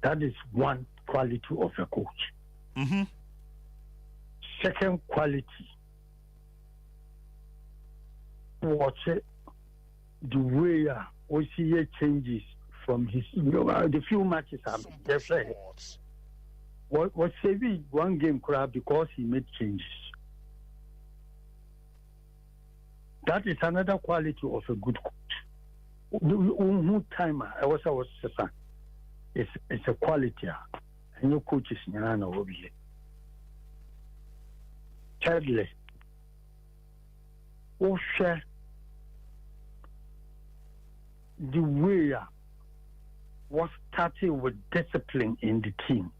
That is one quality of a coach. Second quality, watch it, the way we see changes from his the few matches I've played. What saving one game crowd because he made changes. That is another quality of a good coach. Who timer I was it's a quality and your coaches over here. Thirdly, share the way was starting with discipline in the team.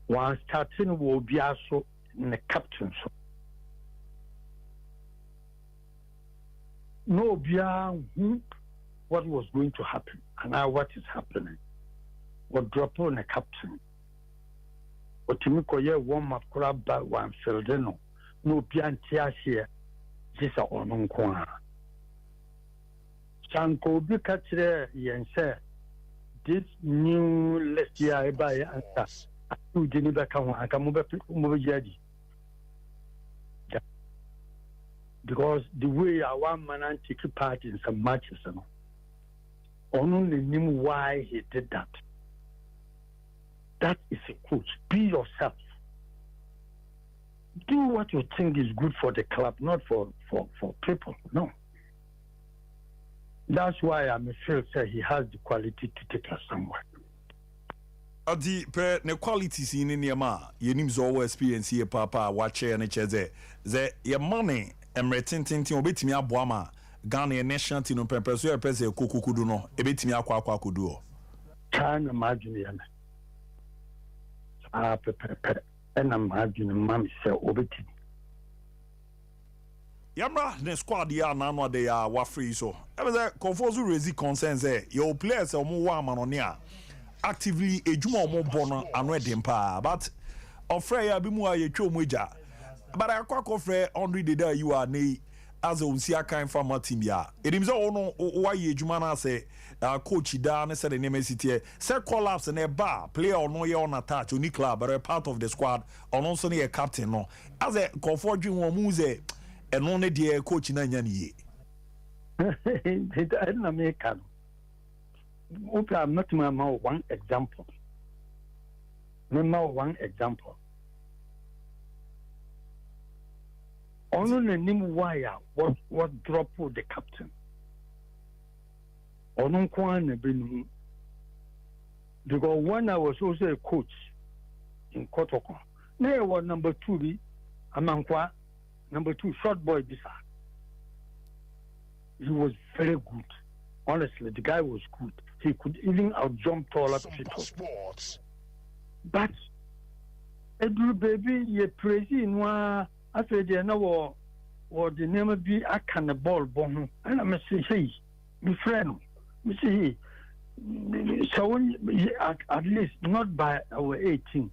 While starting will be also in the captain. No, what was going to happen and now what is happening. What drop on the captain. What you warm up crab by one field, no piantia here, just a on. Sanko be catcher, and say, this new list year by answer. You didn't back on a camera. Because the way our one man took part in some matches, only knew why he did that. That is a coach. Be yourself. Do what you think is good for the club, not for people. No. That's why I'm sure he has the quality to take us somewhere. Adi per ne qualities in Niama, you need to experience here, Papa, watch and cheze. Your money and retinting to obey me aboama, Ghana national team, Pemperso, Pese, Kukuduno, a bit me aqua kudu. Can't imagine. And I'm having Mammy say obeti. Yamra ne squad ya nano de ya wa free so. Ever say confozu raise concerns your players or more man on here. Actively ejuma omo bono anu edempa but ofre ya bi mu aye twa moja. But I kwa ofre only the day you are nei as unsia kan farmer team ya. Edim say ono wa ye ejuma na say coach da na say the name city say collapse na ba player ono ye on attach oni club but a part of the squad ono so na captain no as a comfort dream wo mu say eno ne de coach na nya ne ye. Okay, I'm not one example. One example. Only name wire what drop the captain. Because when I was also a coach in Kotoko, there was number 2 Amankwa, number 2 short boy Bisa. He was very good. Honestly, the guy was good. He could even outjump taller people. But Edu baby, ye praise in one. I said, you know what the name of be I can the ball bomb. And I say, hey, my friend, me say, so at least not by our 18.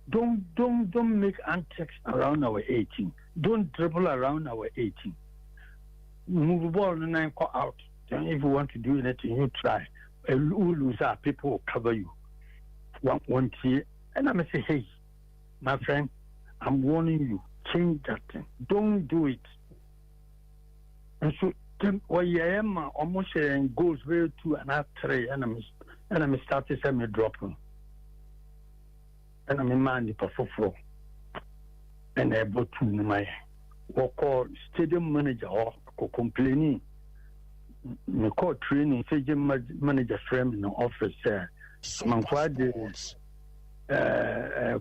Don't make antics around our 18. Don't dribble around our 18. Move the ball and then go out. Then if you want to do anything, you try. A loser, people will cover you. One year. And I'm say, hey, my friend, I'm warning you, change that thing. Don't do it. And so I am almost saying goes very 2.5, 3, and I'm starting to me dropping. And I'm a man the floor. And I bought to my call stadium manager or complaining. Me call training stadium manager frame in the office there.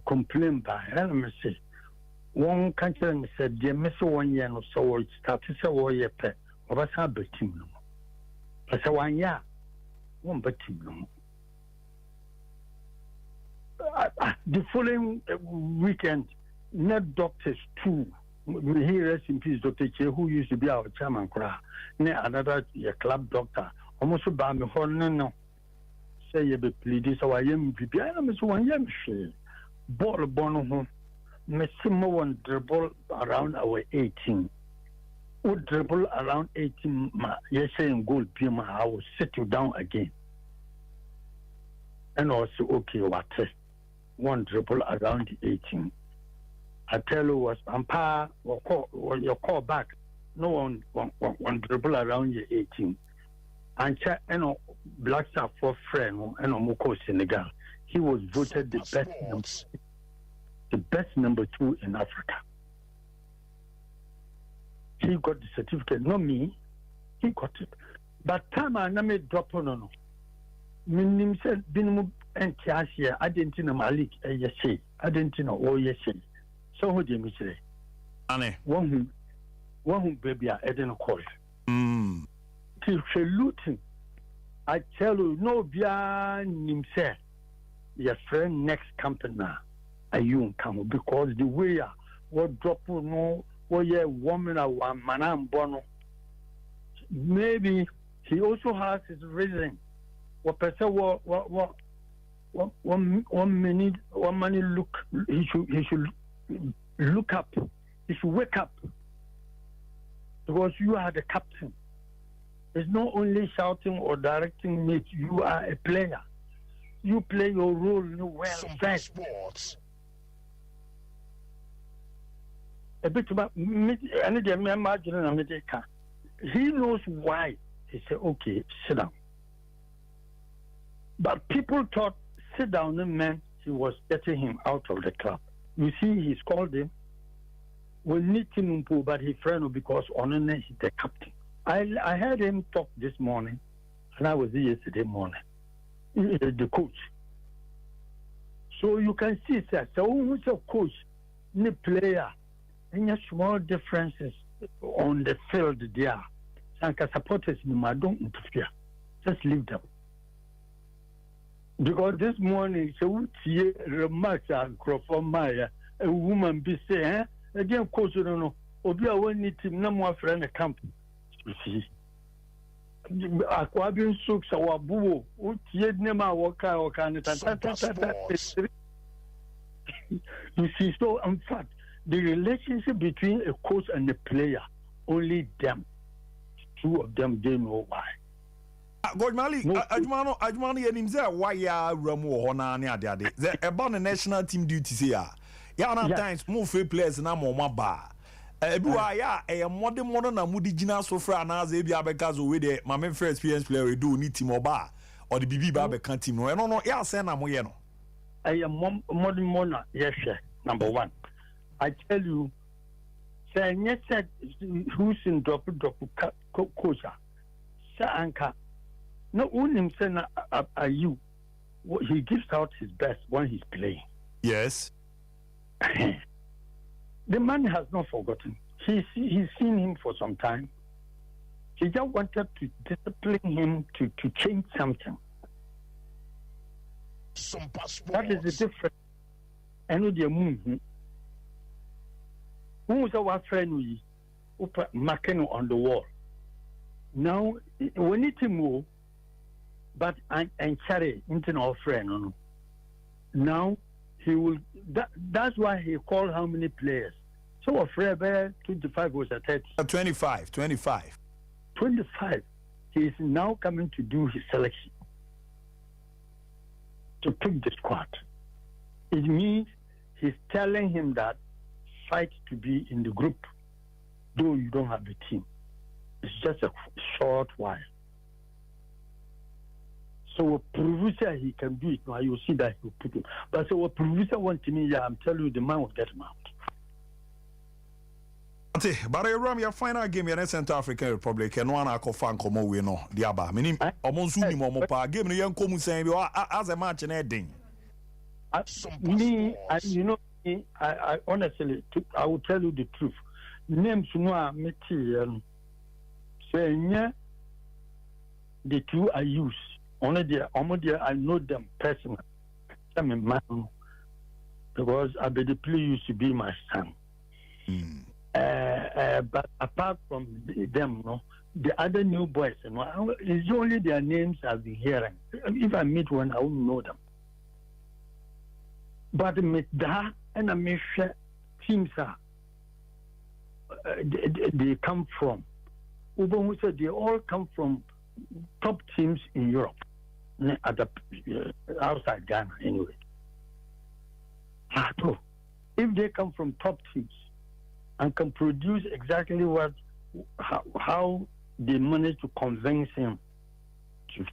Complain by and I say one country said they miss 1 year or so it started to say 1 year pet or that's how big team no. I said 1 year, one big team no. The following weekend, net doctors too. He rest in peace, Dr. Che, who used to be our chairman, another club doctor, almost about me, no. Say you be pleading, so I am PP. I am so 1 year, ball bono, Messimo one dribble around our 18. Would dribble around 18, yes, saying goal, Pima, I will sit you down again. and also okay, what one dribble around the 18. I tell you was Sompa or your call back. No one dribble around the 18. And check Black Star for friend and Moko Senegal. He was voted the best number 2 in Africa. He got the certificate, not me. He got it. But time I never drop on. Minim said, Binum and Tiasia, I didn't know Malik, yes, I didn't know, oh, yes. So, who did you say? Anne, one who baby, I didn't call it. Till looting, I tell you, no, beyond himself, your friend next company, are you come because the way what drop no, what your woman or one man bono. Maybe he also has his reason. What person one minute look he should look up. He should wake up. Because you are the captain. It's not only shouting or directing me, you are a player. You play your role well. Sompa Sports. A bit about he knows why. He said, okay, sit down. But people thought sit down meant he was getting him out of the club. You see, he's called him. We need him, but he friend because Onene is the captain. I heard him talk this morning, and I was here yesterday morning. The coach. So you can see, sir, so who's a coach, the player, any small differences on the field there. Sanka supporters, don't interfere. Just leave them. Because this morning, so remarks are from Maya, a woman be saying, again, coach, I don't know, Obia won't need him no more friend a camp. You see. Aquabian Sooks or Boo, Yed Nema Waka or you see, so in fact, the relationship between a coach and a player, only them, two of them, they know why. God Mali, Ajmani and himself, why ya Ramu Honani Ade? The about the national team duties here. Yana times move free players na mo bar. Ebuwa ya a modern na mudi jina so fra na ze bia because we the my main first experience player we do need team oba or the BB ba can team no no ya say na mo ye no. I am modern yes number one. I tell you say yes said who's in drop coach. Sa anka no him say na are you he gives out his best when he's playing. Yes. The man has not forgotten. He's seen him for some time. He just wanted to discipline him to change something. That is the difference. I know the moon. Who was our friend we marking on the wall? Now we need to move, but and carry into our friend. Now he will. That's why he called how many players. So afraid 25 was a 30. 25. 25. He is now coming to do his selection to pick the squad. It means he's telling him that fight to be in the group, though you don't have a team. It's just a short while. So a producer, he can do it. Now you see that he will put it. But so a producer wants me, yeah, I'm telling you, the man will get him out. But I ram your final game in Central African Republic and one ako fan komo we no diaba. Meaning almost ni mo pa game no yan komu say as a match na edin. Me, you know, I honestly, I will tell you the truth. Names no meti say the two I use. Only there, I know them personally. I'm a man because Abedipli used to be my son. But apart from them, no, the other new boys, it's only their names I've been hearing. If I meet one, I won't know them. But with that, and I make sure teams are they come from. They all come from top teams in Europe. at the outside Ghana anyway. So if they come from top teams and can produce exactly how they manage to convince him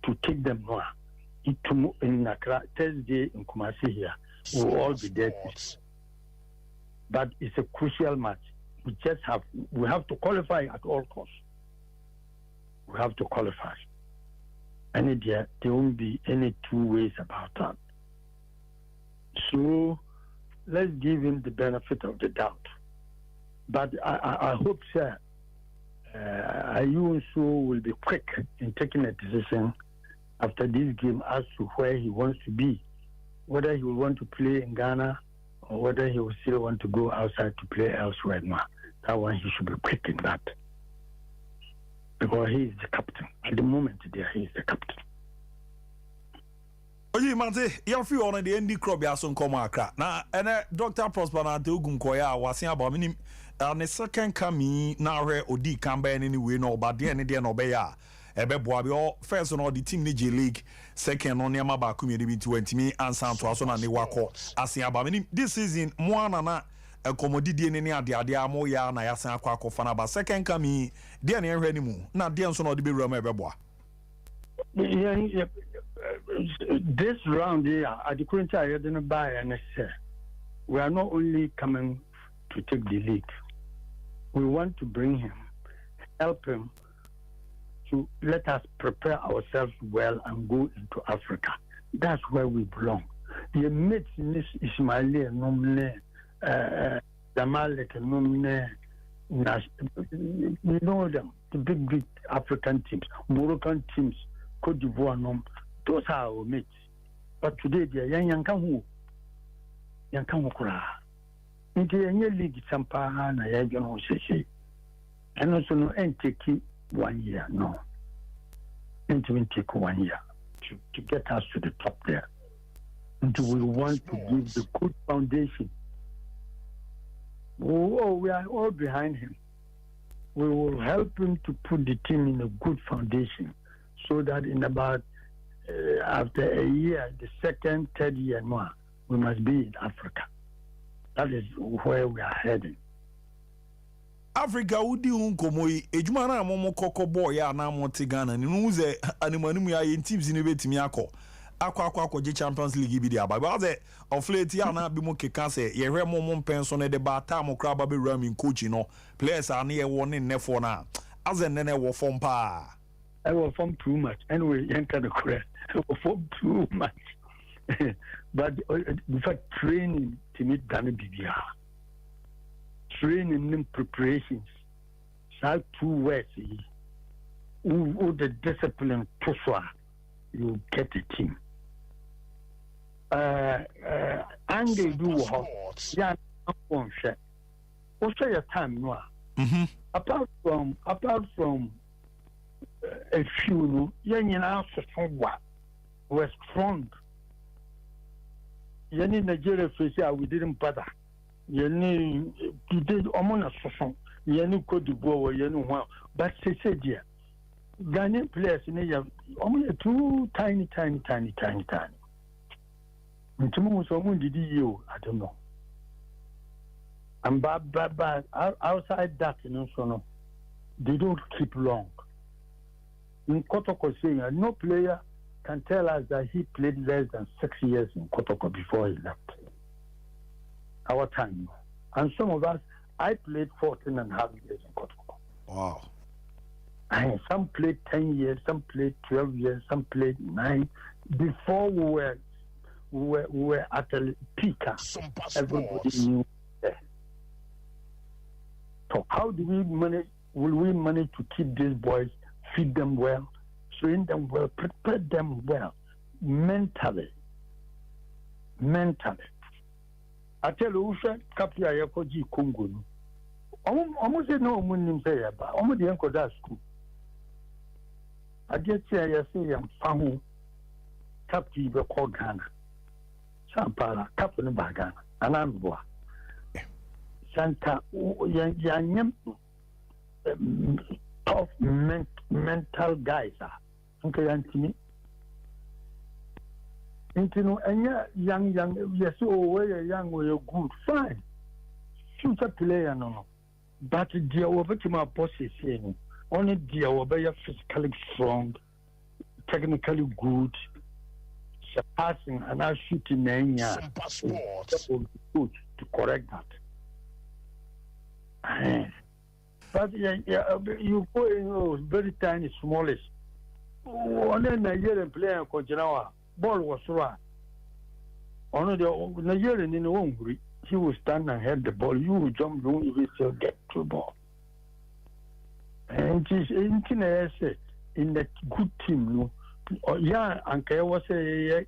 to take them more in Accra Thursday in Kumasi here, we'll all be there. But it's a crucial match. We have to qualify at all costs. We have to qualify. And there won't be any two ways about that. So let's give him the benefit of the doubt. But I hope, sir, you also will be quick in taking a decision after this game as to where he wants to be, whether he will want to play in Ghana or whether he will still want to go outside to play elsewhere. No, that one he should be quick in that, because he is the captain at the moment. There, he is the captain. Oye mate, you feel on the ND crop ya son come Accra. Na ene Dr. Prosper na te ogun koya wasin aba minim ne second coming na hwe odi kan ba anyway no ba de ne de no be ya. Ebe boa be first no the team ni J League, second no niam ba ku mi bi 20 mi ansan to aso na ne wakọ asin aba minim this season mo anana komodidie ne ade amo ya na ya san akọ fana ba second coming de ne hwe ni mu na de nso no de be wura ma ebe boa. Yeah. This round here, at the current time, I didn't buy and we are not only coming to take the league. We want to bring him, help him to let us prepare ourselves well and go into Africa. That's where we belong. The mates in this Ismaili, Zamalek, we know them, the big African teams, Moroccan teams, Cote d'Ivoire, those are our mates. But today they are young kura. Into a league Sompa na yagan say. And also no take 1 year, no. And to take 1 year to get us to the top there. And we want to give the good foundation. Oh, we are all behind him. We will help him to put the team in a good foundation so that in about after a year, the second, third year more, we must be in Africa. That is where we are heading. Africa udi unkomoi ejuma na momo koko boy ya na monte Ghana ni nuze animanimu ya teams ni betimi akọ je Champions League bi dia ba ze of late ya na bi mo keka se ye hwe momo mpenso ne de ba ta mo kra ba be ramin coach no players are na ye won ne fo na azen ne wo form pa I will form too much anyway enter the correct form too much but in fact training to meet Ghana bibia training and preparations so 2 words who the discipline to you get a team and they do what yeah also your time no apart from a few were strong. Yenny Nigeria face we didn't bother. Yenny did Omona Sosson, Yenny Cote d'Ivoire, Yenny, but they said, yeah, Ghanaian players in Asia only too tiny. And tomorrow, someone did you, I don't know. And but outside that, so they don't keep long. In Kotoko saying, no player can tell us that he played less than 6 years in Kotoko before he left. Our time. And some of us, I played 14 and a half years in Kotoko. Wow. And some played 10 years, some played 12 years, some played 9. Before we were at the peak, everybody knew that. So how do we manage? Will we manage to keep these boys, feed them well, train them well, prepare them well, mentally? I tell you, Kapia Yakoji Congo. Almost no moon say about almost the uncle that school. I get here, I say, I'm found Capti called Ghana, Sampara, Captain Bagana, and I'm Santa Yanyam. Tough mental guys are. Okay, Anthony. You know, and young, yes, we're young, we're good, fine. Future player, no. But dear, over to my bosses, only dear, over physically strong, technically good, surpassing and now shooting Sompa sports. Good to correct that. But you go very tiny, smallish. One Nigerian player, Kojinawa, ball was right. Only the Nigerian in the hungry, he will stand and head the ball. You will jump, you will still get to the ball. And it is in the good team, no. Yeah, and there was a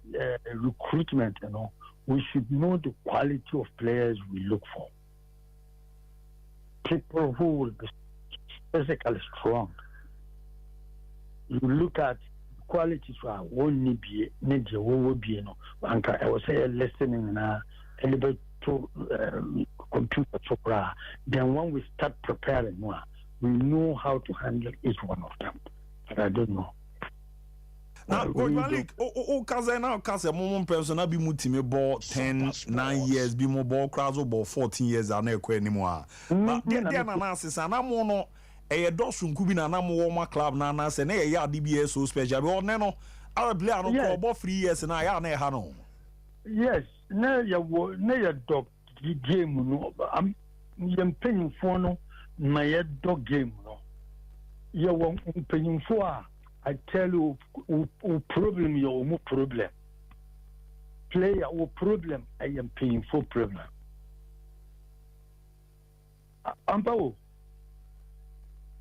recruitment, you know. We should know the quality of players we look for. People who will be physically strong. You look at qualities for one need will be, you know. And I was listening a little bit to computer software. Then when we start preparing, we know how to handle each one of them. But I don't know. Now, Coach Malik, Kaza, Momon person, I be mutime ball 9 years, be more ball crowds or 14 years, and no anymore. But then analysis, and I'm on a dosun Kubina, and I'm warmer club, Nana, and a DBS so special. Or Nano, I'll play about 3 years, and I am a Hano. Yes, no, your dog game, no, I'm paying for no, my dog game, no. You won't paying for. I tell you, problem, your problem. Player, problem, I am paying for problem.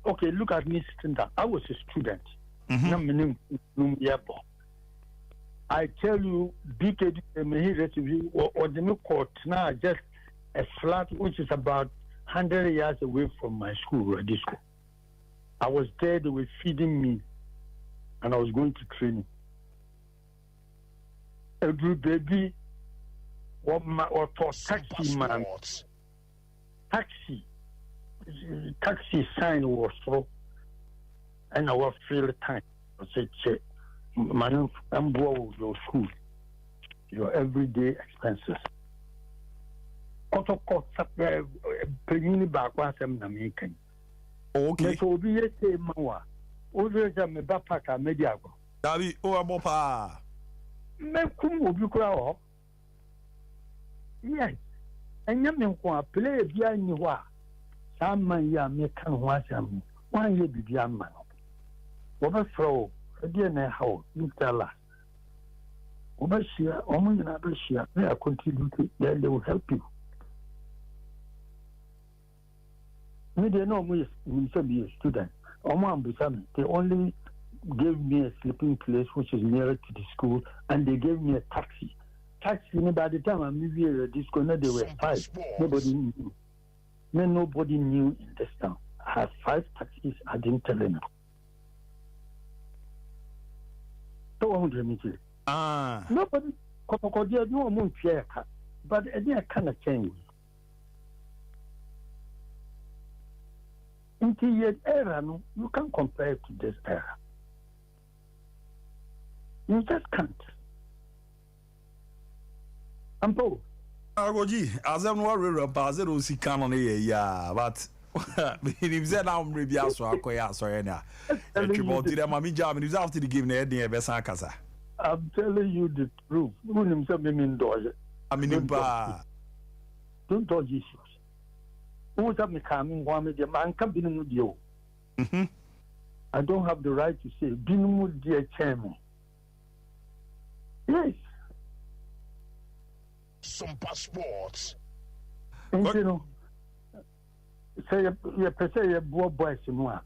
Okay, look at me sitting down. I was a student. I tell you, BKD, or the new court now, just a flat which is about 100 yards away from my school, this school. I was there, they were feeding me. And I was going to training. Every baby, or taxi man, taxi sign was through, and I was feel time. I said, "Che, man, I'm going your school, your everyday expenses." Auto penny back once I'm American. Okay. So be a same mawa. Over me bapaka media. Dabi o abopa. Me kum obi kura. Yes. Enya me nko play bia ni ho a. Sa man ya me kan ho asam. Wan ye bibia man. Wo be fro, e dia na ha you tell us. Wo be share, o mo nyina be share. They are contribute, they will help you. Me dey know me be a student. They only gave me a sleeping place which is nearer to the school, and they gave me a taxi. By the time I'm moving at this corner, there were 5. Nobody knew. Nobody knew in this town. I had 5 taxis. I didn't tell them. So I want to meet you. Nobody. No one care, but I didn't kind of change. Into your era, no, you can't compare it to this era. You just can't. Ampo. Agoji, as I'm not really about zero si canon yeah, but if said I'm maybe also a koya sorry now. After the game, I'm telling you the truth. Don't dodge issues. Who's up me coming one with your man come in with you? I don't have the right to say, Binu dear chairman. Yes. Sompa sports. And you know, say you per se your boys in one.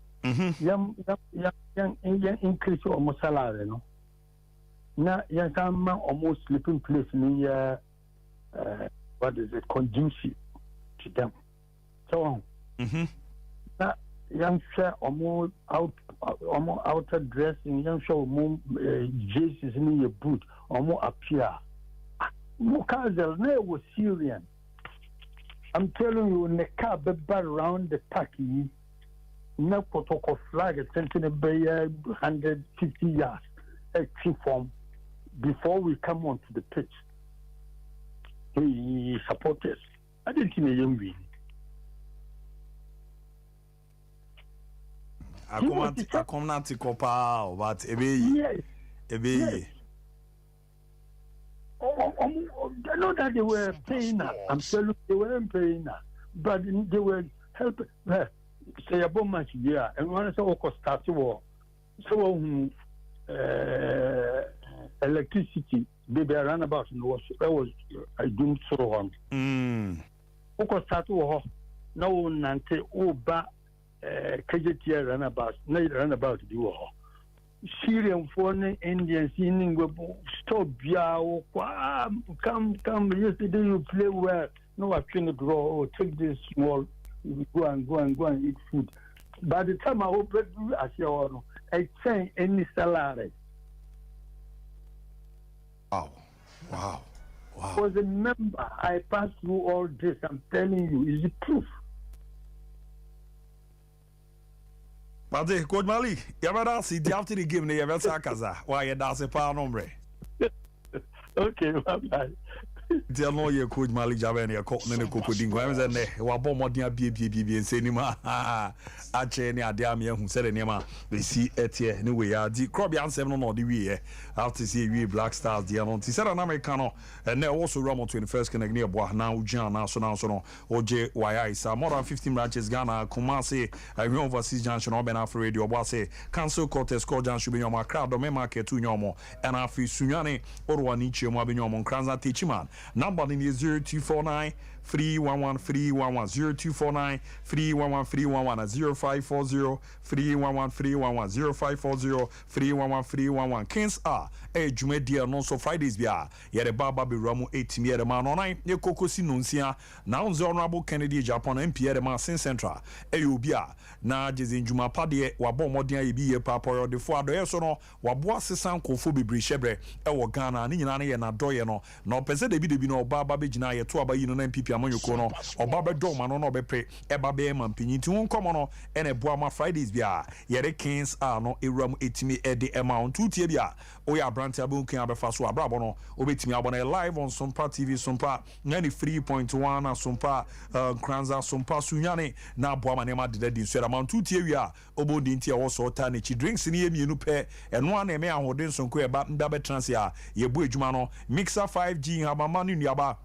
Young increase almost salary, no. Now, young man almost sleeping place near what is it, conducive to them. So on. Now, young share almost outer dressing, young show more jerseys in your boot, or more appear. Mukazel, no was Syrian. I'm telling you, in the car, but around the parking, no protocol flag, a sentinel bay 150 yards, a tree form. before we come onto the pitch, he supporters. I didn't think he win. I come not to copa, but yes. I know that they were paying her. I'm telling you, they weren't paying her, but they were helping. Say about much yeah, and when I saw start war, so electricity, baby, I ran about and was I didn't so on. Oko start war, no nante oba KJT ran about, no run about the war. Syrian foreign Indians in stop yao come yesterday you play well. No, I can't draw or take this small. Go and eat food. By the time I open as your I change any salary. Wow. For the member, I passed through all this. I'm telling you, is the proof. But Coach Mali, you ever see the after the game? You ever say Kaza? Why you dance a power number? Okay, bye. Tell no ye Coach Mali Javani a cotton and a cocodingo. I was in there. Wabo Modia BB and Cinema. Ache ni Adamia who said a name. We see Etie anyway. The Crobian 7 on the way. After see we Black Stars, the Anont. He said an Americano and now also Ramo 21st Connect near Bois now, Jan, National OJ YI. More than 15 branches Ghana, Kumasi, overseas junction, Oben Afro Radio, Boise, Council Cortes, Corjan should be on my crowd, the market to Yomo, and Afi Sunyani, or Wanichi, Mabinyomo, Kranza Tichiman. Number is 0249 311 311 0249 311 311 0540 311 311 0540 311 311 Kings are a Jumedia non so Fridays bia yere baba be ramu 8 year man online ye kokosi nonsia now honorable Kennedy Japan MP the man sin central e obia na jezin juma pade wabo modern ye bi ye papa de fo adoye so no wabo asesan kofo bibri shebre e wo Ghana ni nyina na ye na doye no na opese de bi no baba be gina ye to abayi no na MPP amanyoko no obaba do ma no be pre e ba be man pinyi ti won komo no ene boa ma Fridays bia yere Kings are no eram etimi e de amount tutie bia oya brand abun kan abefa so abrabo no obetimi abona live on Sompa TV Sompa 93.1 na Sompa Kranza Sompa Sunyane na boa ma nema de di so amount tutie wi obondi ntia wo so ta ne chi drinks ni emienu pe eno ana eme ahoden sonko e ba nda be trans ya ye bu edwuma no mixer 5G habama ni nuaba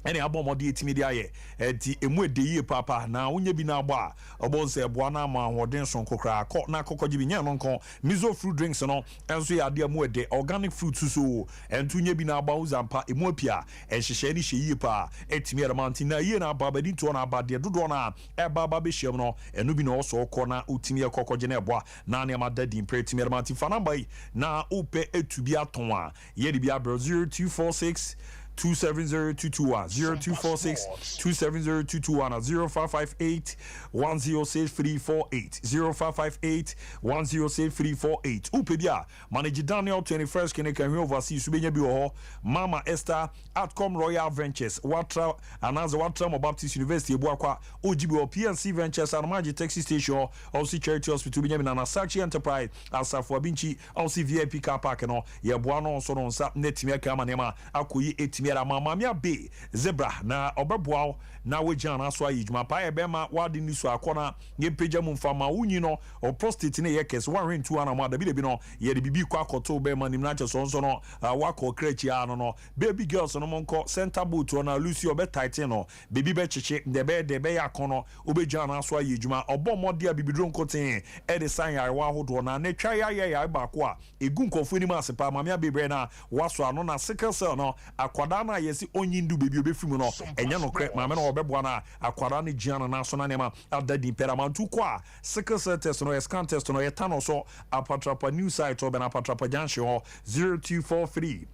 ene abomodi etimi dia ye enti emu edeye papa na wonye bi na agba obonse eboa na ma hoden son kokra ko na kokoji bi nya no nko mizo fruit drinks no enso ya de emu ede organic fruit so entu nye bi na agba uzampa emu apia enhyehyɛ ni hye yi pa etimi eramanti na ye na aba badi to na aba de dodo na eba ba be hyem no enu bi na oso ko na utimi ekokoje na eboa na ne ma dadi impre etimi eramanti fanambai na upe etubi aton a ye de bi abro 0246 270-221 0246 270-221 0558 106-348 0558 106-348 upebia manage Daniel 21st Keneka overseas subenya bi ho Mama Esther Outcome Royal Ventures Watra anaza Watra Baptist University ebuakwa ojibi PNC Ventures Anamaji Taxi Station also Charity Hospital binya na Sachi Enterprise Asafo Abinchi also VIP car park no ye boa no so no nsa netimi aka manema akoyi etimi era mama mia be zebra na obeboa na wejana na so ayijuma pa ebema wadi ni so akona ye peja mu mfama unyi no o prostate ne yekes 102 ana ma da bi no ye de bibi kwa akoto be ma nim na che so nso no wako krechi ano no baby girls no monko center boot na Lucy obe tight no baby be chichi de be yakono obejana na so ayijuma obomode abibidro nkoten e de san yarewa hodo na ne twa ya ba ko a egu nkofo ni ma sepa mamia bebre na waso ano na sickle cell no akwada na yesi onyindu baby obefimu no enya no kre mama no obeboa na akwada ne giana na so na nema adadi peramantu kwa sickle cell test no scan test no yetano so apatrapa new site oben apatrapa junction 0243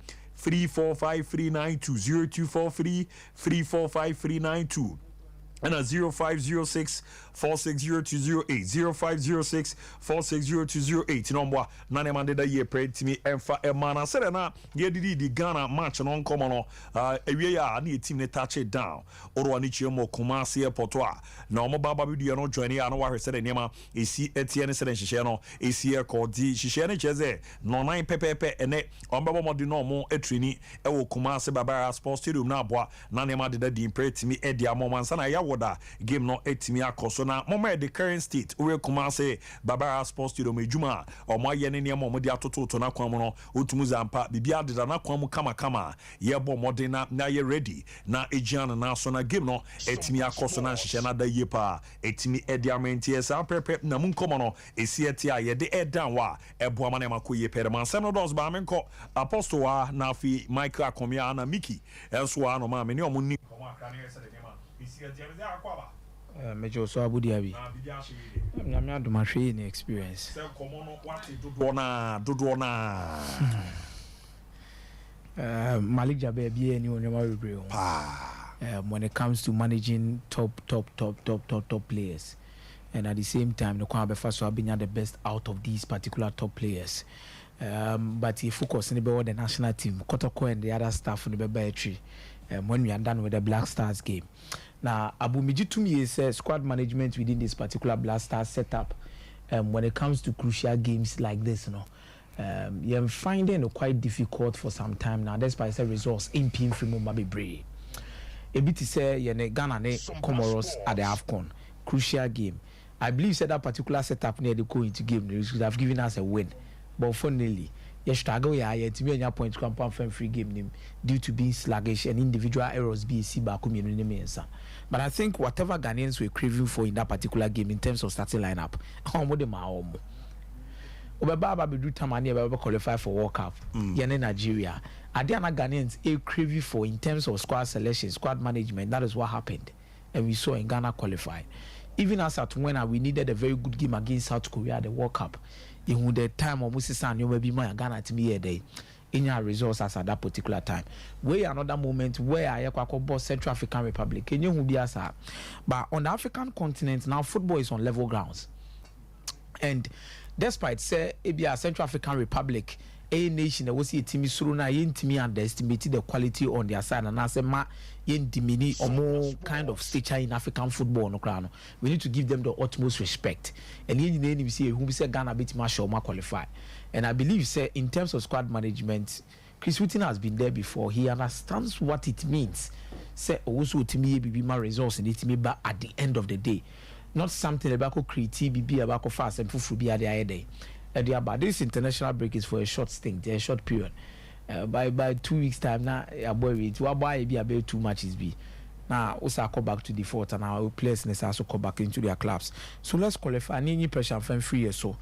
345 392 0243 345 392 and a 0506 460208 0506 460208 number nane mande da ye pray to me emfa emana said na ye di Ghana match no nkomo no ewie ya na team ne touch it down oro ani chiemo Kumasi airport a na omo baba bi no join ya no wa hwese de nema esi etie ne se den hihye no esi e ko di hihye ne cheze no nine pepepe ene ombabo modi no mo etrini e wo Kumasi Barbara Sports Stadium na aboa na ne made da di pray to me e dia momansa na ya woda game no etimi akoso na mama the current state we Kumasi Barbara Sports Stadium ejuma omo ye ne ne mo de atoto na kwan mo no otumu zampa bibia de na kwan mo kama ye bo modena na ye ready na ejian na so na game no etimi akoso na hihye na da ye pa etimi ediamenti esa pepe na mun komo no esi eti a ye de edan wa ebo ama na makoye perman se no dos ba menko apostle wa na afi Michael Akomia na Mickey enso wa no ma me ne omo ni komo aka ne ese de game esi eti e akwa ba Major so Abu Dhabi. I'm not doing any experience. Malik Jabe be any when it comes to managing top players, and at the same time, the Kwame first so being the best out of these particular top players. But he focus on the national team, Kotoko and the other staff on the battery. When we are done with the Black Stars game. Now, Abu Miji to me is squad management within this particular Black Stars setup. When it comes to crucial games like this, you're finding it quite difficult for some time now. That's why I say results in Pim from Mabibre. A bit to say, Ghana ne Comoros at the AFCON. Crucial game. I believe that particular setup near the going to game should have given us a win. But finally, you struggle to be on your point to free game due to being sluggish and individual errors be community. But I think whatever Ghanaians were craving for in that particular game in terms of starting lineup, Obaba be do tamani be qualify for World Cup. Yene Nigeria. Adiana Ghanaians a craving for in terms of squad selection, squad management. That is what happened, and we saw in Ghana qualify. Even as at when we needed a very good game against South Korea at the World Cup. In the time of Moses and you may be my Ghana to me a day in your results as at that particular time. Where another moment where I bought Central African Republic, and you will be as but on the African continent now football is on level grounds. And despite say a Central African Republic, a nation that was a team suruna yintimi underestimated the quality on their side and I say ma yintimini or more kind of stature in African football no crown. We need to give them the utmost respect. And you see who say Ghana bit Marshall qualify. And I believe say in terms of squad management, Chris Wooten has been there before. He understands what it means. Say also to me be my results and it me but at the end of the day. Not something about creative be about fast and fufu be at the other day. But this international break is for a short stint, a short period. By 2 weeks time now, be about 2 matches be. Now also go back to the fort and our players also come back into their clubs. So let's qualify. Any pressure from 3 years so.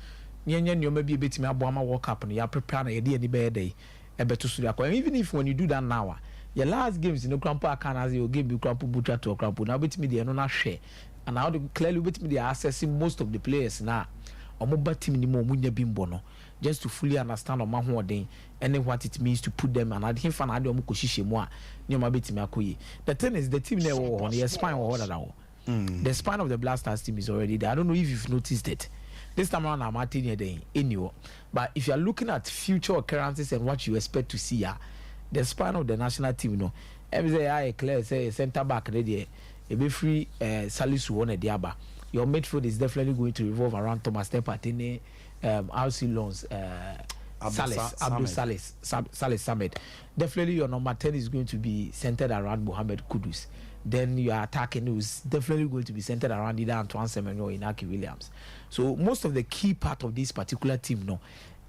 You maybe a bit me Abama World Cup and you are preparing a day any day. Even if when you do that now, your last games in the Grandpa can as you give you Grandpa Butcher to a Grandpa. Now with me they are not share. And now clearly with me they are accessing most of the players now. Just to fully understand and what it means to put them and the thing is the team never on the spine or the spine of the Blasters team is already there. I don't know if you've noticed it. This time around I'm at anyway. But if you're looking at future occurrences and what you expect to see the spine of the national team, every day I clear say centre back ready a be free Salisu on a diaba. Your midfield is definitely going to revolve around Thomas Tepatine, RC Lons, Salis Samed. Definitely your number 10 is going to be centered around Mohamed Kudus. Then your attacking is definitely going to be centered around either Antoine Semenyo or Inaki Williams. So most of the key part of this particular team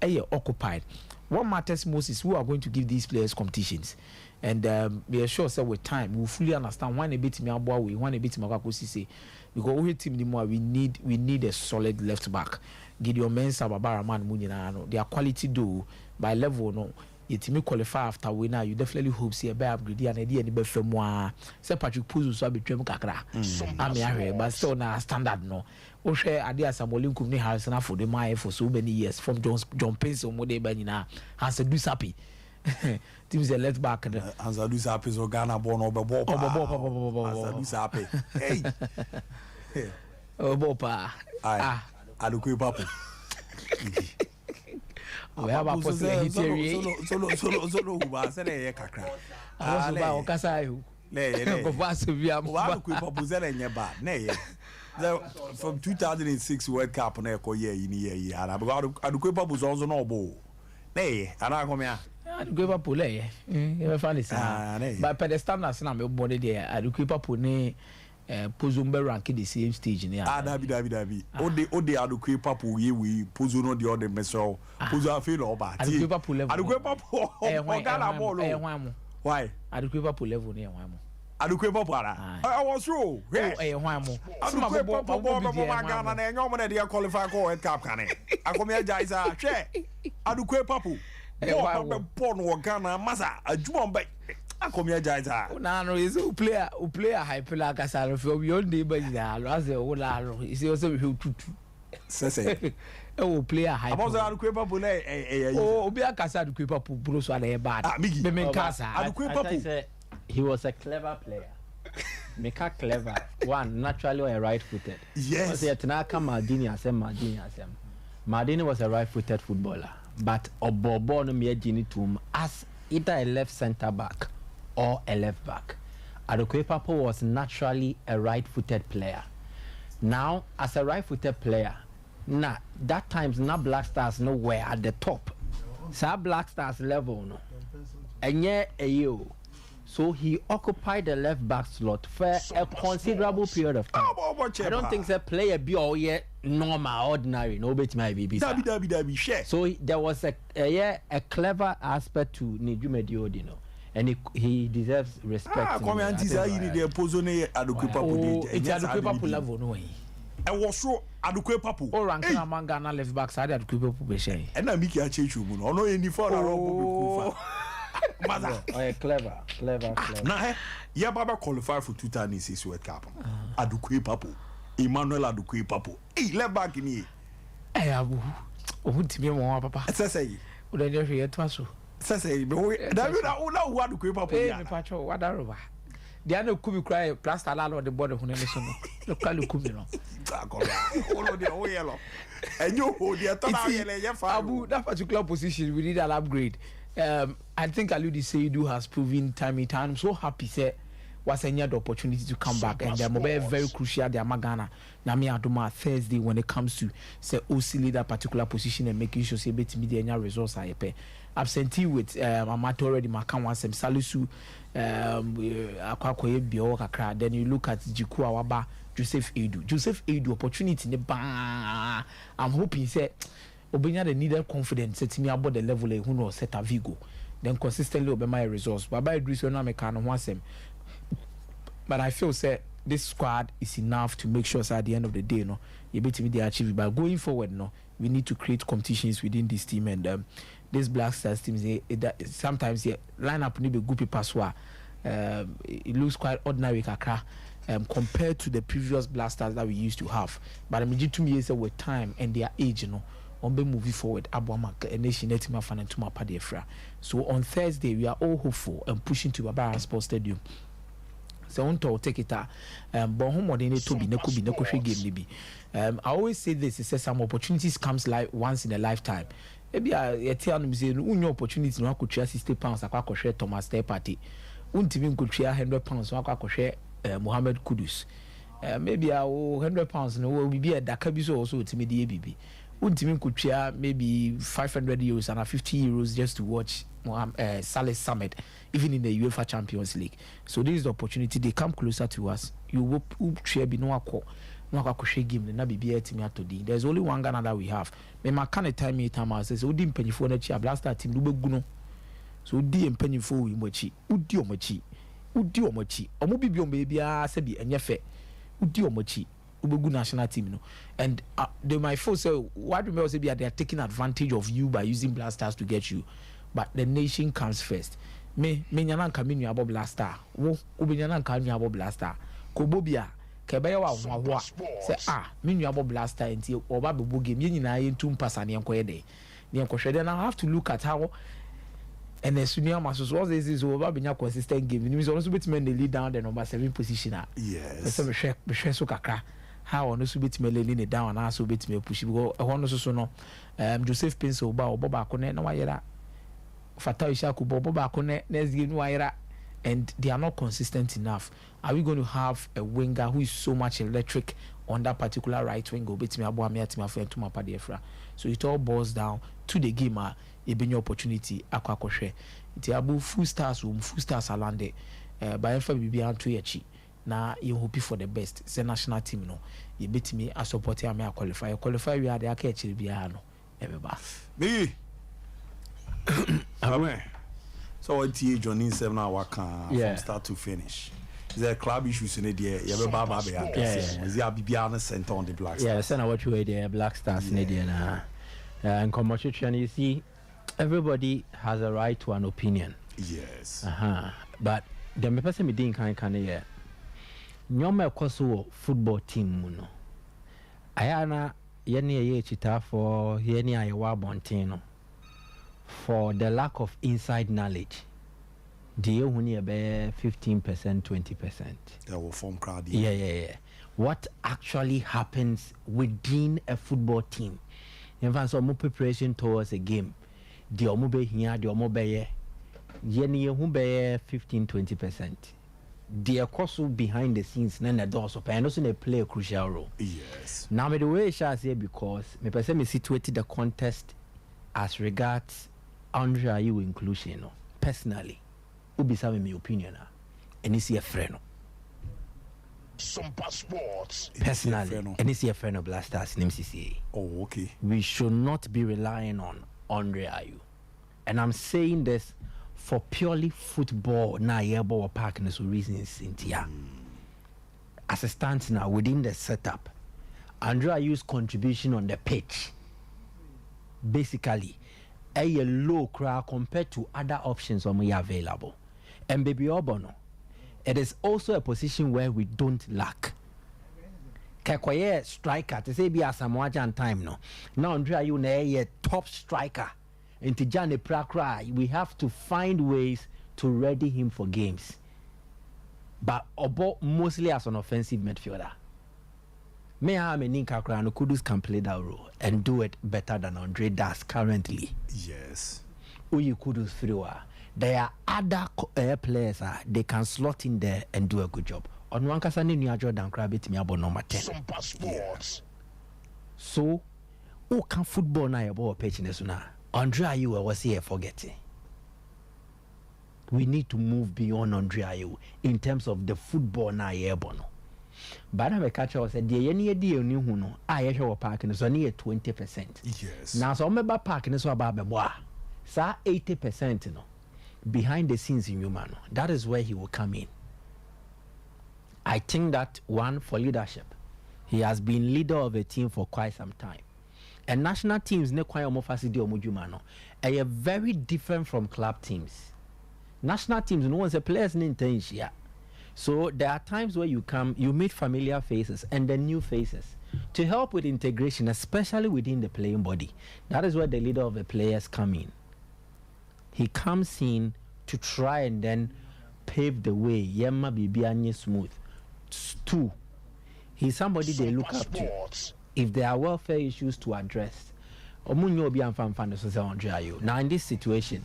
are occupied. What matters most is who are going to give these players competitions. And we are sure that with time we will fully understand when a bit me aboa we when a bit Makakosi say because we team the more we need a solid left back. Gideon Mensah, Babara Man Munina, their quality do by level no. It may qualify after winner. You definitely hope see a better upgrade and idea any better more. Say Patrick Puzu so be trem kakra. I'm here, but still na standard no. O share idea Samuel Kumni Harrison for the my for so many years from John Pence or Mode Benina has a do sappy. Teams a left back. Ansadu Sape so Ghana born Obebo. Ansadu Sape. Hey. Obopa. Adukwe Papu. We have a possible solo uba sele ye kakra. Ba okasa yu. Le. Go pass via mo. Adukwe Papu sele nye ba. Ne ye. From 2006 World Cup na ko ye yi ara. Adukwe Papu so no obo. Ne ana ko me a. Adukwe Papu le ye. E fa ni sa. But pedestal na se na me body there. Adukwe Papu ne Pozumbe rank the same stage in here. Dabi. Ode Adukwe Papu ye we Pozo no the other meso. Pozo feel oba. Adukwe Papu level. Adukwe Papu. Ogana ball. Why? Adukwe Papu level ne hwan mo. Adukwe Papu ara. I was true. Hwan mo. Adukwe Papu Ghana na enyo mo na dey qualify ko World Cup kan. Akomia jaisa hwe. Adukwe Papu. Paul no Ghana masa adwuma mba. Akomia jaisa. No is who player hyper like asaro for we on dey back there. As the whole aro. Is also we tutu. Sese. Oh player hyper. About Adukwe Papu na obi akasa Adukwe Papu bro so na bad. Migi. Me kasa. Adukwe Papu. He was a clever player. Meka clever. One, naturally a right-footed. Yes. Mardini was a right-footed footballer. But Obobo no me gini to as either a left centre back or a left back. Adukwe Papu was naturally a right-footed player. Now, as a right-footed player, that times Black Stars nowhere at the top. So Black Stars level no. Enye eyo. So he occupied the left back slot for a considerable period of time. I don't think the player be all yet normal, ordinary. No bet my baby. Dabi share. So there was a clever aspect to Nijume Diodino. And he deserves respect. Come on, Tisa, you need the Pozone Adukwe Papu. It's Adukwe Papu level, no way. I was sure Adukwe Papu. All ranking among Ghana left back side Adukwe Papu be share. And I make you change you, no, no, any for a Mother. Clever. Now, yeah, Baba qualified for 2006 World Cup. Adukwe Papu, Emmanuel Adukwe Papu. Hey, left back in here. Hey, Abu. Who to me, Papa? Say, would I never hear to us? Say, David, who Adukwe Papu? Hey, Pacho, what are over? The other could be crying, plus a lot of the border who never saw. Look, Kumino. Oh, yellow. And you, Abu, that particular position, we need an upgrade. I think Aludi Seidu has proven time and time. I'm so happy say was another opportunity to come back, and they're very crucial. They are Magana. Nami Aduma Thursday when it comes to say oscillate that particular position and making sure say bet media results are pay. Absentee with Amato already Makan some Salisu Akwakoye Bio Kakra. Then you look at Jiku Awaba, Joseph Edu opportunity in the bang. I'm hoping say Obinya the needed confidence set me about the level who knows set a Vigo. Then consistently obey my results. But by Idris Onameka and Wasem. But I feel say this squad is enough to make sure so at the end of the day, you know, you beat me they achieve it. But going forward, no, we need to create competitions within this team, and this Black Stars teams sometimes line up need be good people. It looks quite ordinary kakra compared to the previous Black Stars that we used to have. But I mean, to me, with time and their age, you know. On be moving forward, Abuamak, a nation netima fan and Tuma Padefra. So on Thursday, we are all hopeful and pushing to Babara Sports Stadium. So on to take it but home or to be no game. I always say this: it says some opportunities comes like once in a lifetime. Maybe I tell them say no opportunity no could share £60 akwa share Thomas Day party. Untimin could share £100 akwa share Mohammed Kudus. Maybe our £100 no will be a Dakabiso also to me the ABB. Team could share maybe 500 euros and 50 euros just to watch Saleh Summit, even in the UEFA Champions League. So this is the opportunity. They come closer to us. You will share be no share game. The Nabi be team today. There's only one Ghana that we have. Me ma can time me time I says Udi mpenyi for na chi Blaster team do guno. So Udi mpenyi for we mochi. Udi omochi. Omo bibi baby a se bi enye fe. Udi omochi. National team, you know, and they might feel so. What remember say they are taking advantage of you by using blasters to get you, but the nation comes first. Me nyana kaminu abo blaster. Wo ubinyana kaminu abo blaster. Kobobia kebeye wa say me nu abo blaster enti oba bebo game ye nyina ye ntum pasa ne enkoye de. Ne enkohwe de now I have to look at how And as soon as what this is over, being a consistent game. It means also between the lead down the number 7 position. Yes. So we share so kakra. How on also between laying it down and also between push. Go I want also no. Joseph Pencil ba Boba Kone no wayera. Fatal Ishaku Boba Kone next game no wayera. And they are not consistent enough. Are we going to have a winger who is so much electric on that particular right wing? Go between Abu Amia Timafu to Mapadiefra. So it all boils down to the game. A big opportunity. Aqua it's about full stars are landed. By FA BB to Yachi. Now you hope for the best. It's a national team. No, you beat me as supporter. I qualify. Qualify. We are the catch. Biano. Everybody. Me. Amen. So what Johnny 7 hour from start to finish. The club issues in the you have a baby. Is the BB center on the Black Stars? Yeah, send what you the Black Stars in the and commercial you see, everybody has a right to an opinion. Yes. But the person me didn't kind of yet. Nyoma koso football team muno. Ayana yeni ye chita for yeni ayewa bontino. For the lack of inside knowledge, the only about 15%, 20%. They will form crowd. Yeah. What actually happens within a football team? In fact, some preparation towards a game. The omobe here, the omobe ye 15, 20%. The course behind the scenes, none the doors open, and also they play a crucial role. Yes. Now, the way I shall say because me person me situated the contest as regards Andre Ayew inclusion, no. Personally, ubi sa me opinion and it's a friend. Sompa Sports. Personally, and it's a friend of Blasters in MCCA. Oh, okay. We should not be relying on Andre Ayew, and I'm saying this for purely football. Now, or parking so reasons in here. As it stands now within the setup, Andre Ayew's contribution on the pitch, basically. A low crowd compared to other options when we are available. And baby Obono, it is also a position where we don't lack. Kakwaye striker, to say be a Samoajan time no. Now Andrea you a top striker. In Tijane Prakra, we have to find ways to ready him for games. But Obo mostly as an offensive midfielder. May I mean Kudus can play that role and do it better than Andre does currently. Yes. Uyi Kudus Friwa. There are other players they can slot in there and do a good job. On one case, ni Jordan Krabit me about number 10. Sompa Sports. So, who can football na about pitching this now? Andre Ayew was here forgetting. We need to move beyond Andre Ayew in terms of the football na bono. But I catch us said the any idea new no I show parking so near 20%. Yes. Now so remember parking so about boy. Sa 80% no behind the scenes in human. That is where he will come in. I think that one for leadership. He has been leader of a team for quite some time. And national teams ne kwai omofasidi omujuma no. Are very different from club teams. National teams no one's a players in intention. So there are times where you come, you meet familiar faces and then new faces to help with integration, especially within the playing body. That is where the leader of the players come in. He comes in to try and then pave the way. Yemma Bibianye smooth. 2. He's somebody they look up to. If there are welfare issues to address, now in this situation,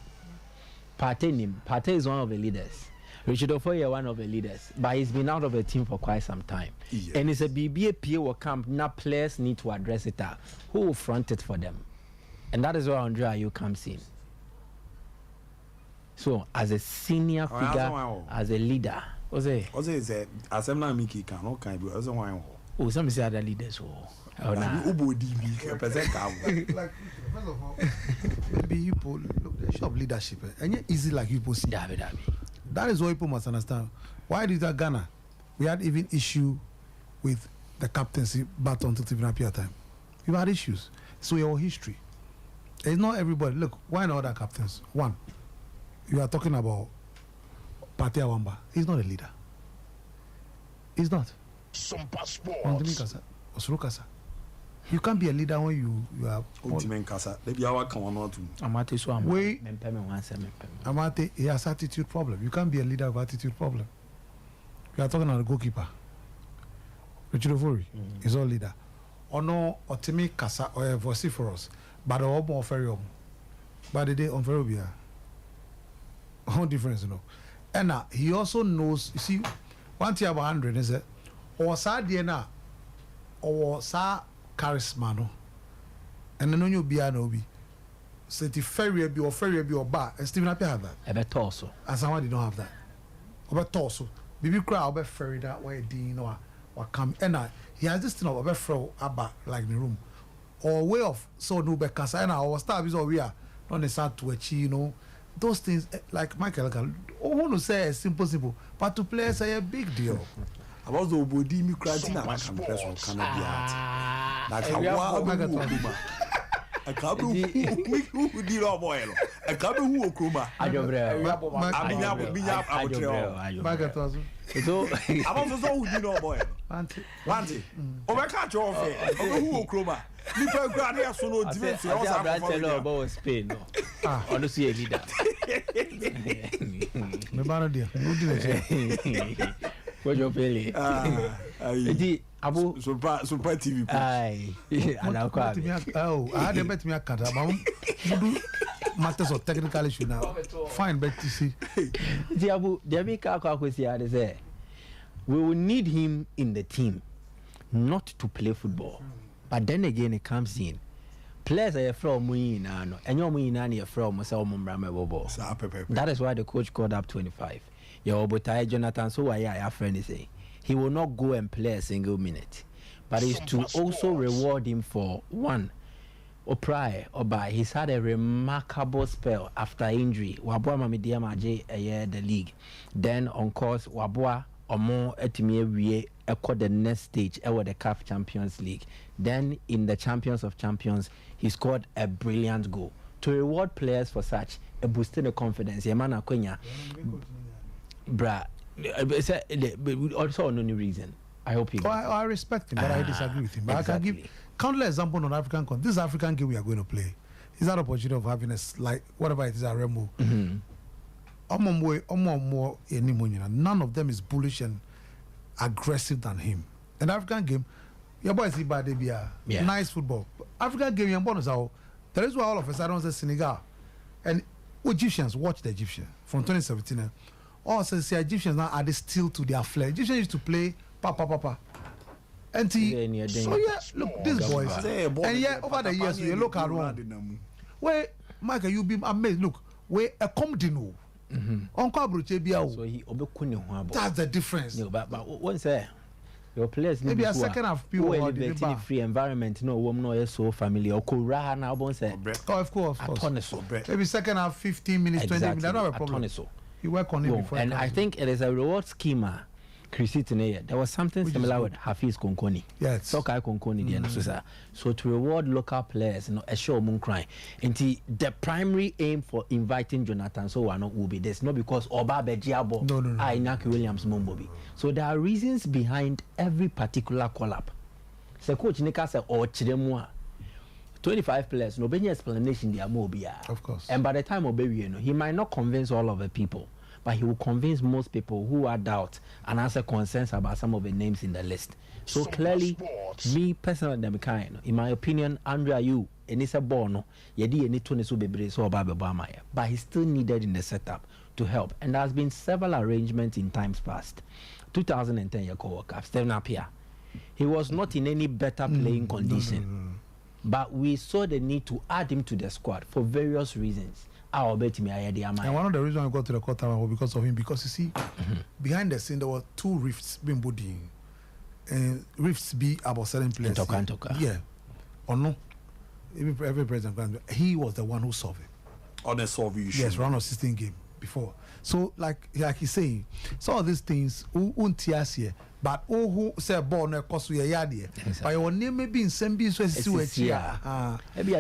Partey is one of the leaders. Richard Ofoye one of the leaders, but he's been out of the team for quite some time. Yes. And it's a BBA will camp. Now players need to address it. Who will front it for them? And that is where Andre Ayew comes in. So as a senior figure, as a leader, as I'm not Mickey can no kind of why. Oh, some say other leaders. Like, first of all, maybe you look the issue of leadership. And yet easy like you see. That is what people must understand. Why did that Ghana? We had even issue with the captaincy baton to Tivina Pia time. We've had issues. So your history. It's not everybody. Look, why not other captains? One, you are talking about Partey Awamba. He's not a leader. He's not. Sompa Sports. You can't be a leader when you are. Ultimate Casa. Maybe our come on to. Amate so Way Amate, he has attitude problem. You can't be a leader with attitude problem. You are talking about the goalkeeper. Richard Ofori is all leader. Or no, Otimi Casa or vociferous, but all more ferry. By the day on Ferrobia. How difference, you know. And he also knows, you see, one thing about 100 is that, or sa Diana, or sa charisma, no, and then you be an obi. So the ferry be or bar, and Stephen Appiah have that. A bit torso. And someone did not have that. About torso. Baby cry about ferry that way, Dean or come. And he has this thing of a throw about like the room. Or way of so no back and our staff is all we are. Not necessarily to achieve, you know. Those things, like Michael, I want to say simple, but to players are a big deal. I was the body me crying na can press on Canada. Like I can't who did all boy. I can't who Kruma. I don't know. So I was so who did all boy. Wanti. Oh, I can't draw fair. Who Kruma. People grad here so no defense. I was about Spain. Honestly, a leader. Me bana dia. No dia. What you feeling? Abu Sompa TV. Aye. Oh, I had bet me a cat. Matters of technical issue now. Fine, bet to see. Abu, we will need him in the team, not to play football. But then again, it comes in. Players are from Muina, and your Muina from That is why the coach called up 25. Your Botai Jonathan, so I friend say he will not go and play a single minute, but it's to also reward him for one. Or prior or by he's had a remarkable spell after injury. Wabua Mamidiamaje a year the league. Then on course Wabua or more etime we acquired the next stage over the CAF Champions League. Then in the Champions of Champions, he scored a brilliant goal. To reward players for such, a boosting the confidence. Yamana Konya, bra, also no new reason. I hope he. I respect him, but I disagree with him. But exactly. I can give countless examples on African country. This African game we are going to play is that opportunity of having a like whatever it is a Remo. None of them is bullish and aggressive than him. An African game, your boys see bad nice football. African game, your bonus out. That is why all of us I don't say Senegal. And Egyptians watch the Egyptians from 2017. All say Egyptians now are still to their flair. Egyptians used to play papa. And so yeah, look, these boys. And yeah, over the years, you look around. Where Michael, you be amazed. Look, where a comedy so he that's the difference. No, but what's that? Your players maybe a second half people who are free environment. No, woman no is so familiar. Or Kura now, of course. Maybe second half 15 minutes, 20 minutes. That's not a problem. You work on it before. And I think it is a reward schema. There was something which similar with Hafiz Konkoni. Yes. Sokai Konkoni, so to reward local players, a show moon crying. And the primary aim for inviting Jonathan so will be this, not because Oba Bejiabo, Inaki Williams Mumbobi. So there are reasons behind every particular call up. So coach Nika said, or Chidemwa. 25 players, no any explanation there mobia. Of course. And by the time Obewi, he might not convince all of the people. But he will convince most people who are doubt and answer concerns about some of the names in the list. So clearly, me personally, in my opinion, Andrea, you and it's a bono, yedi any twenty so be so but he's still needed in the setup to help. And there has been several arrangements in times past. 2010 year co-work up, Stephen Appiah. He was not in any better playing condition. But we saw the need to add him to the squad for various reasons. And one of the reasons I got to the quarter was because of him. Because you see, behind the scene there were two rifts being budding, and rifts be about certain players. Yeah, or no? Every president, he was the one who solved it. On a solve issue. Yes, round of 16 game before. So like he's saying, some of these things here, but who say born a cost we a by your name maybe in some be so maybe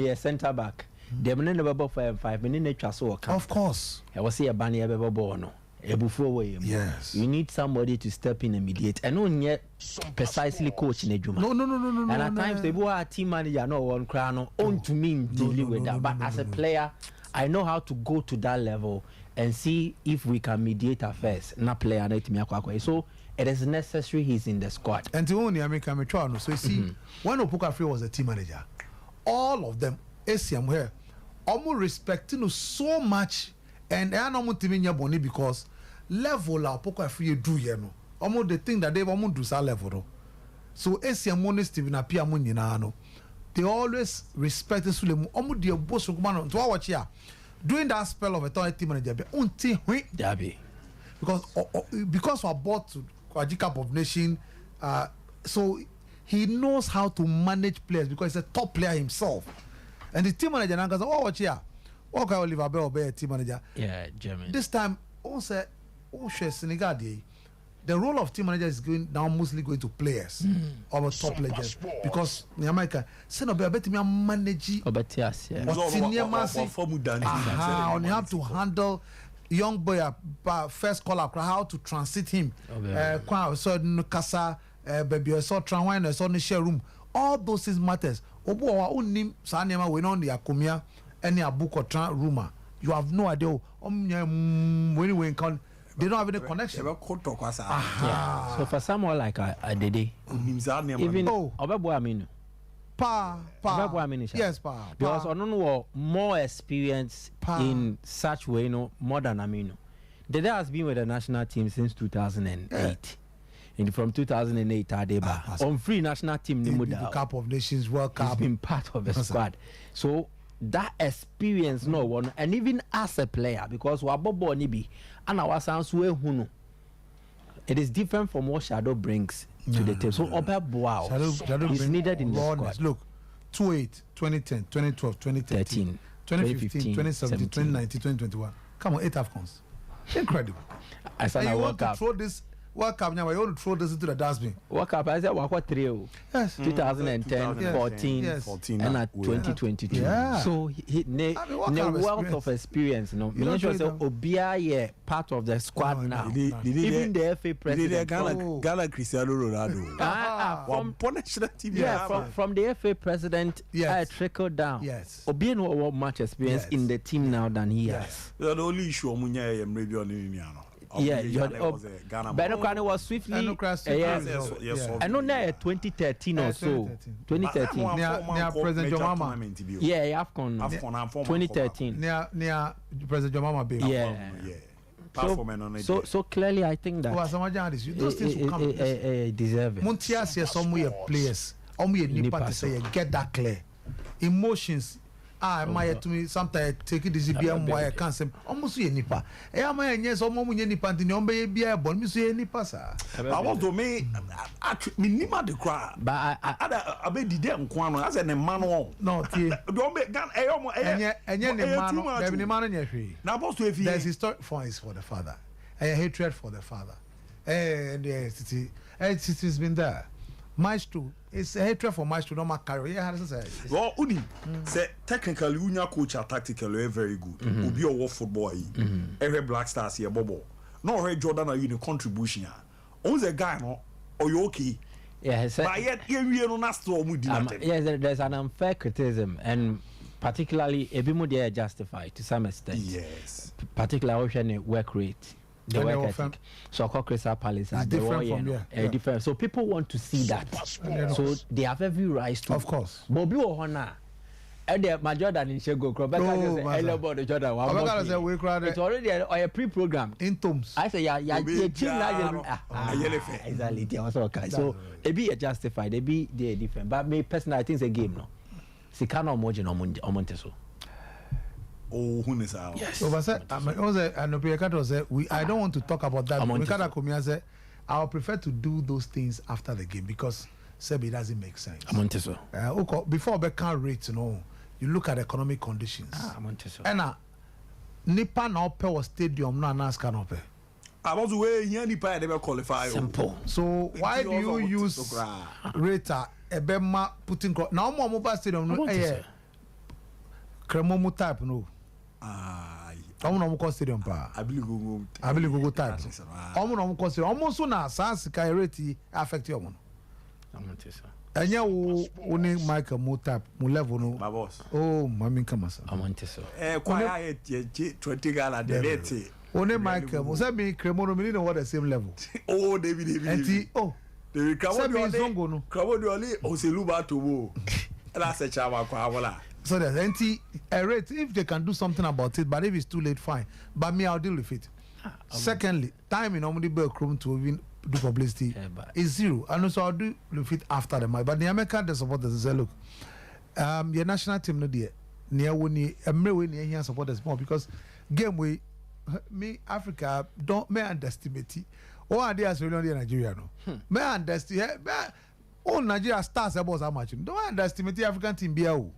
a centre back. They never for 5 minutes. Of course. I was here banny ever born. Yes. You need somebody to step in and mediate. And not yet precisely coach in a Juma. No. And at times they were a team manager, no one crown on to me dealing with that. But as a player, I know how to go to that level and see if we can mediate affairs. Not player, so it is necessary he's in the squad. And to only American Metrano. So you see, when Opoka Free was a team manager, all of them, ACM here, almost respecting us so much. And I know boni because level la Opoka Free do no. Almost the thing that they almost do sa level no. So ACM money Steven appear money no. They always respect the Sulemu. Almost the boss to watch here. During that spell of a team manager, because we are bought to Kwaji Cup of Nation, so he knows how to manage players because he's a top player himself. And the team manager now goes, oh, watch here. Okay, Oliver Bell be a team manager. Yeah, German. This time, also, Senegal, the role of team manager is mostly going to players or top legends because in America, Senegal, I bet me manage. Obetias, yeah. And you have to handle young boy first call up how to transit him. So Kasa, baby, so Tranwine, so the share room. All those things matters. Obo our own name, Sanema, we know the Akumia, any a book or rumor. You have no idea. When we can. They don't have any connection. Yeah. So for someone like a Dede, even Obebu Aminu, yes, because I don't know more experience in such way, more than Aminu. Dede has been with the national team since 2008. And from 2008, Adeba on free national team, the Cup of Nations World Cup, he's been part of the squad. So that experience, no one, and even as a player, because Wabobo Nibi and our sounds were Hunu. It is different from what Shadow brings to the table. So Obebu is needed in the squad. Look, 2008, 2010, 2012, 2013, 2015, 2017, 2019, 2021. Come on, 8 AFCONs. Incredible. And you want to throw this World Cup now, you want to throw this into the dustbin. World Cup, I said, what 3? Yes. 2010, 14, and at 2022. Yeah. So, the wealth of experience, you know, sure Obia part of the squad now. Even the FA president. Ghana Cristiano Ronaldo. From the FA president, I trickle down. Yes. Obia no much experience in the team now than he has. The only issue Benukwani was swiftly and on there 2013 or so. 2013. Near President Jomama. Yeah, AFCON 2013. Near President Jomama. Yeah. So clearly, I think that those things will come. Deserve it. Montias here, some way players, nipa to say get that clear. Emotions. My to me sometimes take it easy. Why I can't say almost nipa. My yes, almost nipa. The number be a bon. Me nipa sir. I want to me nima de cry. But I be the damn kwano as a man. No, don't make gun. There's historic is for the father. A hatred for the father. And it has been there. Maestro, it's a hatred for Maestro, no matter career. Well, Uni say technically, Unya coach are tactically very good. Ubi or war football, every Black Stars here, Bobo. No, Ray Jordan are you the contribution. Only the guy, no, or you okay? Yeah, but yet, you know, not so good. Yes, there's an unfair criticism, and particularly, Ebimu they are justified to some extent. Yes, particularly, ocean work rate. The work ethic. So Crystal Palace are different. So people want to see that. So they have every right to. Of course. Bobby Ohana. And the Jordan in Shego Jordan. It's already a pre-program. In terms. I say so it be justified. They be different. But me personally, I think it's a game no. Sikano Mojin Omonteso. Oh, who is out? Yes. So, I don't want to talk about that. I would prefer to do those things after the game because it doesn't make sense. Before Beckham rates, you look at economic conditions. And Nipa na ope was stadium na Naska na ope. I was way here Nipa never qualify. Simple. So why do you use rate ebema putting now more mobile stadium no Cremomo type no. omo no stadium pa abili gogo type omo no ko stadium omo so na sans ka rate affect omo enya wo ni Michael mo type mo level no my boss oh mami kama sa amonteso kwa ya 20 gala de lete one Michael mo say me cremono me no what the same level oh David enti oh the zongo no krabo de oli oselu ba to wo na se chawa kwa wala so there's enti a rate if they can do something about it but if it's too late fine but me I'll deal with it. Secondly, time in normally be room to even do publicity is zero and also I'll do with it after the match but the American the supporters say look your national team no there near when we near here supporters more because game we me Africa don't may underestimate it. Oh, I dare say Nigeria no. May underestimate. Oh, Nigeria stars about how much. Don't underestimate the African team.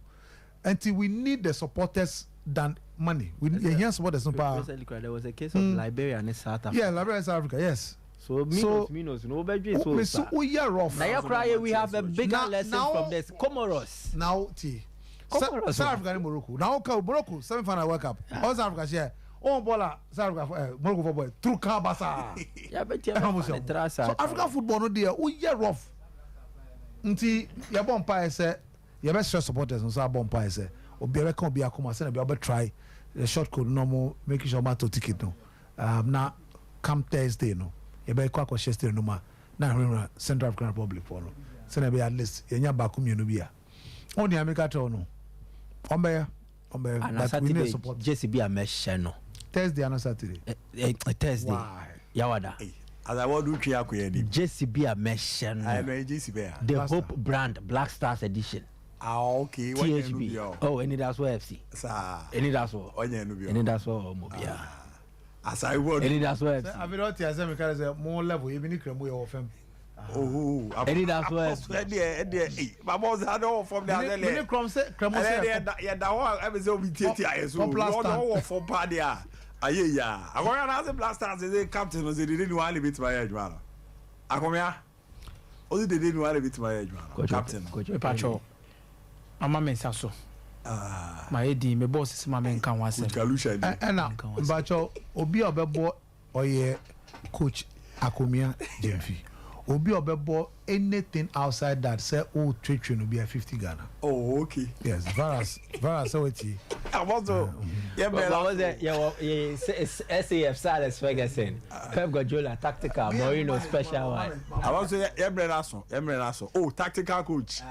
Until we need the supporters than money. We need supporters. There was a case of Liberia and South Africa. Yeah, Liberia and South Africa. Yes. So minus no better. So we are rough. Now we have a bigger lesson from this. Comoros. Now, South Africa and Morocco. Now, Morocco semi-final World Cup. All South Africa share. Oh, bola South Africa, Morocco for boy. Through Kabasa. Yeah, but so African football no there. We are rough. Until your bomb say your best supporters no say bomb say. Obi ebe kan obi akoma say na be try the short code normal make sure ma to ticket no. Now come Thursday no. You be kwa Chester no ma. Na Central African Republic for no. Say na be at least yenya ba kum yenu bia. On the America to no. Ombe but we need support. JCB a mesh no. Thursday and Saturday. Thursday. Yawada. As I want to try akuyedi. JCB a mesh no. I know JCB. The Hope brand Black Stars edition. Ah okay. THB. Oh, any that's what FC. Sir. Any that's what. Any that's what Mobia. As I want. Any that's what FC. I be not here say me carry say more level even if kremo your fam. Oh, any that's what FC. My boss had all from the other leg. Kremo say yeah that one I be say we take here so no for party ah. Aye ya. I go na say blasters say captain no say they didn't want to beat my edge man. Akomia. Only they didn't want to beat my edge man. Captain. Coach Pacho. Ama mensa so. My edi me boss is ma men kan wa say. Na Pacho obi obebo oye coach Akomia Jemfi. Obi obebo anything outside that say oh trade will be a 50 Ghana. Oh okay. Yes, Varas so it. I was SAF Silas Ferguson, Pep Guardiola tactical, Mourinho special one. I was say Emre oh tactical coach.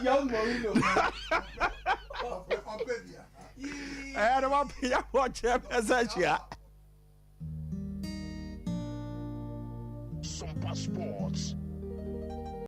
Young Mourinho. I don't want to watch him as Sompa Sports.